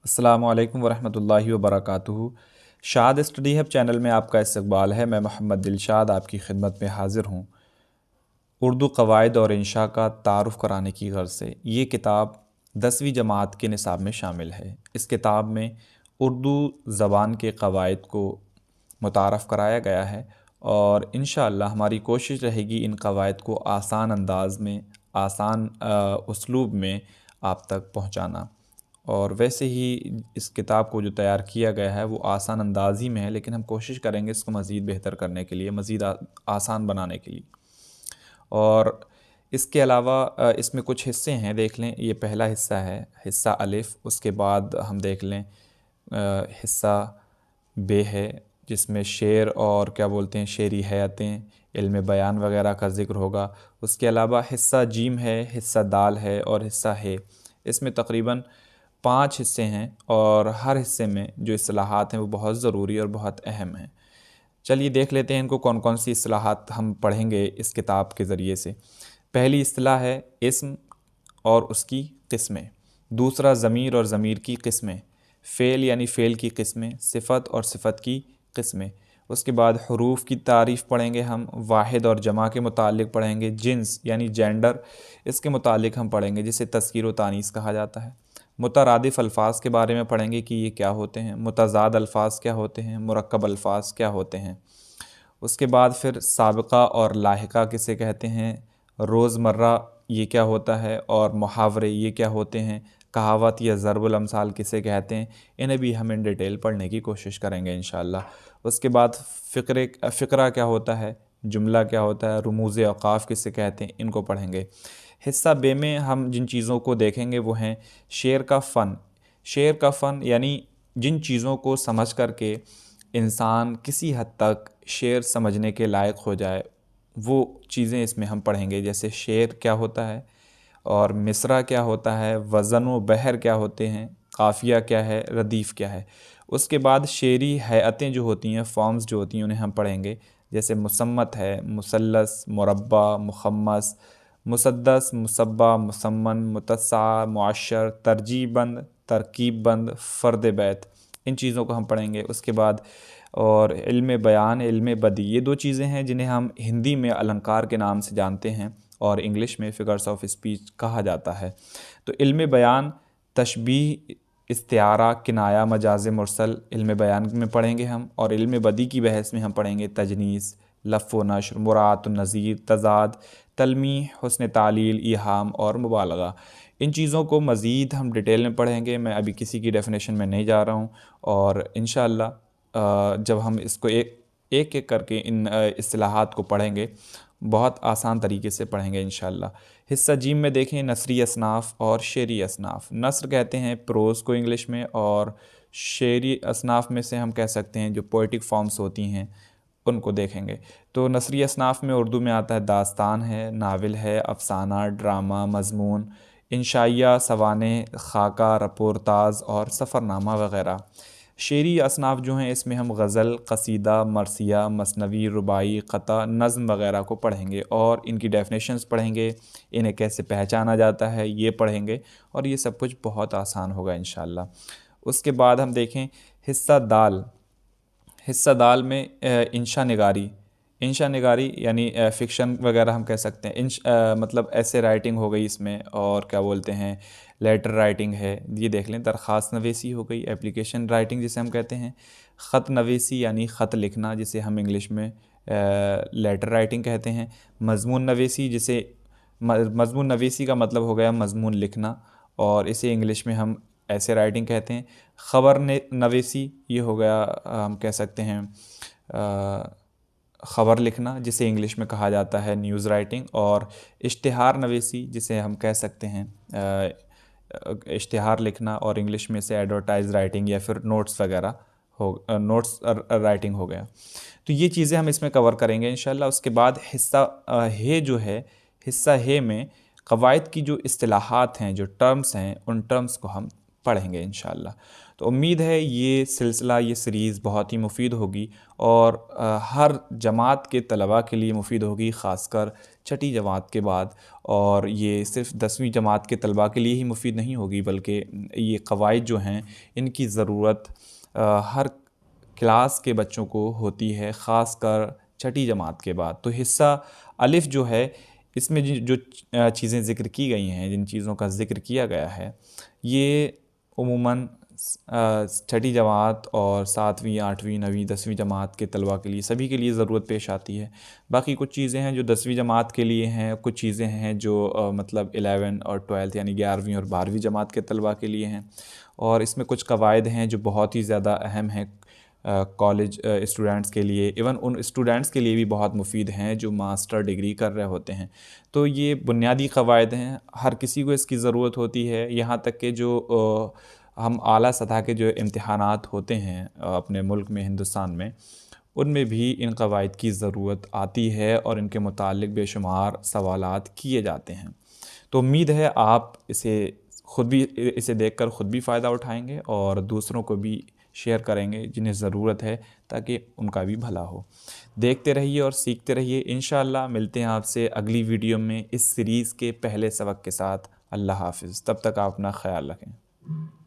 السلام علیکم ورحمۃ اللہ وبرکاتہ۔ شاد اسٹڈی ہب چینل میں آپ کا استقبال ہے۔ میں محمد دلشاد آپ کی خدمت میں حاضر ہوں اردو قواعد اور انشاء کا تعارف کرانے کی غرض سے۔ یہ کتاب 10ویں جماعت کے نصاب میں شامل ہے۔ اس کتاب میں اردو زبان کے قواعد کو متعارف کرایا گیا ہے اور انشاءاللہ ہماری کوشش رہے گی ان قواعد کو آسان انداز میں، آسان اسلوب میں آپ تک پہنچانا۔ اور ویسے ہی اس کتاب کو جو تیار کیا گیا ہے وہ آسان اندازی میں ہے، لیکن ہم کوشش کریں گے اس کو مزید بہتر کرنے کے لیے، مزید آسان بنانے کے لیے۔ اور اس کے علاوہ اس میں کچھ حصے ہیں، دیکھ لیں۔ یہ پہلا حصہ ہے، حصہ الف۔ اس کے بعد ہم دیکھ لیں حصہ بے ہے، جس میں شعر اور کیا بولتے ہیں شعری حیاتیں، علم بیان وغیرہ کا ذکر ہوگا۔ اس کے علاوہ حصہ جیم ہے، حصہ دال ہے اور حصہ ہے۔ اس میں تقریباً 5 حصے ہیں اور ہر حصے میں جو اصطلاحات ہیں وہ بہت ضروری اور بہت اہم ہیں۔ چلیے دیکھ لیتے ہیں ان کو کون کون سی اصطلاحات ہم پڑھیں گے اس کتاب کے ذریعے سے۔ پہلی اصطلاح ہے اسم اور اس کی قسمیں۔ دوسرا ضمیر اور ضمیر کی قسمیں۔ فعل یعنی فعل کی قسمیں۔ صفت اور صفت کی قسمیں۔ اس کے بعد حروف کی تعریف پڑھیں گے ہم، واحد اور جمع کے متعلق پڑھیں گے، جنس یعنی جینڈر اس کے متعلق ہم پڑھیں گے، جسے تذکیر و تانیث کہا جاتا ہے۔ مترادف الفاظ کے بارے میں پڑھیں گے کہ یہ کیا ہوتے ہیں، متضاد الفاظ کیا ہوتے ہیں، مرکب الفاظ کیا ہوتے ہیں۔ اس کے بعد پھر سابقہ اور لاحقہ کسے کہتے ہیں، روزمرہ یہ کیا ہوتا ہے، اور محاورے یہ کیا ہوتے ہیں، کہاوت یا ضرب الامثال کسے کہتے ہیں، انہیں بھی ہم ان ڈیٹیل پڑھنے کی کوشش کریں گے انشاءاللہ۔ اس کے بعد فقرہ کیا ہوتا ہے، جملہ کیا ہوتا ہے، رموز اوقاف کسے کہتے ہیں، ان کو پڑھیں گے۔ حصہ بے میں ہم جن چیزوں کو دیکھیں گے وہ ہیں شعر کا فن۔ شعر کا فن یعنی جن چیزوں کو سمجھ کر کے انسان کسی حد تک شعر سمجھنے کے لائق ہو جائے، وہ چیزیں اس میں ہم پڑھیں گے، جیسے شعر کیا ہوتا ہے اور مصرع کیا ہوتا ہے، وزن و بحر کیا ہوتے ہیں، قافیہ کیا ہے، ردیف کیا ہے۔ اس کے بعد شعری حیاتیں جو ہوتی ہیں، فارمز جو ہوتی ہیں، انہیں ہم پڑھیں گے، جیسے مصمت ہے، مثلث، مربع، مخمس، مسدس، مصبع، مسمن، متسع، معشر، ترجیع بند، ترکیب بند، فرد بیت، ان چیزوں کو ہم پڑھیں گے۔ اس کے بعد اور علم بیان، علم بدیع، یہ 2 چیزیں ہیں جنہیں ہم ہندی میں النکار کے نام سے جانتے ہیں اور انگلش میں فگرز آف اسپیچ کہا جاتا ہے۔ تو علم بیان تشبیہ، استعارہ، کنایہ، مجاز مرسل علم بیان میں پڑھیں گے ہم، اور علم بدیع کی بحث میں ہم پڑھیں گے تجنیس، لف و نشر، مراعات النظیر، تضاد، تلمیح، حسن تعلیل، ایہام اور مبالغہ۔ ان چیزوں کو مزید ہم ڈیٹیل میں پڑھیں گے، میں ابھی کسی کی ڈیفینیشن میں نہیں جا رہا ہوں، اور انشاءاللہ جب ہم اس کو ایک ایک کر کے ان اصطلاحات کو پڑھیں گے، بہت آسان طریقے سے پڑھیں گے انشاءاللہ۔ حصہ جیم میں دیکھیں نثری اصناف اور شعری اصناف۔ نثر کہتے ہیں پروز کو انگلش میں، اور شعری اصناف میں سے ہم کہہ سکتے ہیں جو پوئٹک فارمز ہوتی ہیں ان کو دیکھیں گے۔ تو نثری اصناف میں اردو میں آتا ہے داستان ہے، ناول ہے، افسانہ، ڈرامہ، مضمون، انشائیہ، سوانح، خاکہ، رپورتاز اور سفرنامہ وغیرہ۔ شعری اصناف جو ہیں اس میں ہم غزل، قصیدہ، مرثیہ، مثنوی، رباعی، قطع، نظم وغیرہ کو پڑھیں گے اور ان کی ڈیفینیشنز پڑھیں گے، انہیں کیسے پہچانا جاتا ہے یہ پڑھیں گے، اور یہ سب کچھ بہت آسان ہوگا انشاءاللہ۔ اس کے بعد ہم دیکھیں حصہ دال۔ حصہ دال میں انشا نگاری۔ انشا نگاری یعنی فکشن وغیرہ ہم کہہ سکتے ہیں، مطلب ایسے رائٹنگ ہو گئی اس میں، اور کیا بولتے ہیں لیٹر رائٹنگ ہے، یہ دیکھ لیں، درخواست نویسی ہو گئی، اپلیکیشن رائٹنگ جسے ہم کہتے ہیں، خط نویسی یعنی خط لکھنا جسے ہم انگلش میں لیٹر رائٹنگ کہتے ہیں، مضمون نویسی جسے مضمون نویسی کا مطلب ہو گیا مضمون لکھنا، اور اسے انگلش میں ہم ایسے رائٹنگ کہتے ہیں۔ خبر نویسی یہ ہو گیا، ہم کہہ سکتے ہیں خبر لکھنا جسے انگلش میں کہا جاتا ہے نیوز رائٹنگ، اور اشتہار نویسی جسے ہم کہہ سکتے ہیں اشتہار لکھنا، اور انگلش میں سے ایڈورٹائز رائٹنگ یا پھر نوٹس وغیرہ نوٹس رائٹنگ ہو گیا۔ تو یہ چیزیں ہم اس میں کور کریں گے انشاءاللہ۔ اس کے بعد حصہ ہے جو ہے، حصہ ہے میں قواعد کی جو اصطلاحات ہیں، جو ٹرمز ہیں، ان ٹرمز کو ہم پڑھیں گے انشاءاللہ۔ تو امید ہے یہ سلسلہ، یہ سیریز بہت ہی مفید ہوگی اور ہر جماعت کے طلباء کے لیے مفید ہوگی، خاص کر چھٹی جماعت کے بعد، اور یہ صرف 10ویں جماعت کے طلباء کے لیے ہی مفید نہیں ہوگی، بلکہ یہ قواعد جو ہیں ان کی ضرورت ہر کلاس کے بچوں کو ہوتی ہے، خاص کر چھٹی جماعت کے بعد۔ تو حصہ الف جو ہے، اس میں جو چیزیں ذکر کی گئی ہیں، جن چیزوں کا ذکر کیا گیا ہے، یہ عموماً چھٹی جماعت اور 7ویں 8ویں 9ویں 10ویں جماعت کے طلباء کے لیے، سبھی کے لیے ضرورت پیش آتی ہے۔ باقی کچھ چیزیں ہیں جو 10ویں جماعت کے لیے ہیں، کچھ چیزیں ہیں جو مطلب 11 اور 12 یعنی 11ویں اور 12ویں جماعت کے طلباء کے لیے ہیں، اور اس میں کچھ قواعد ہیں جو بہت ہی زیادہ اہم ہیں کالج اسٹوڈنٹس کے لیے، ایون ان اسٹوڈنٹس کے لیے بھی بہت مفید ہیں جو ماسٹر ڈگری کر رہے ہوتے ہیں۔ تو یہ بنیادی قواعد ہیں، ہر کسی کو اس کی ضرورت ہوتی ہے، یہاں تک کہ جو ہم اعلیٰ سطح کے جو امتحانات ہوتے ہیں اپنے ملک میں، ہندوستان میں، ان میں بھی ان قواعد کی ضرورت آتی ہے اور ان کے متعلق بے شمار سوالات کیے جاتے ہیں۔ تو امید ہے آپ اسے دیکھ کر خود بھی فائدہ اٹھائیں گے اور دوسروں کو بھی شیئر کریں گے جنہیں ضرورت ہے، تاکہ ان کا بھی بھلا ہو۔ دیکھتے رہیے اور سیکھتے رہیے۔ انشاءاللہ ملتے ہیں آپ سے اگلی ویڈیو میں اس سیریز کے پہلے سبق کے ساتھ۔ اللہ حافظ، تب تک آپ اپنا خیال رکھیں۔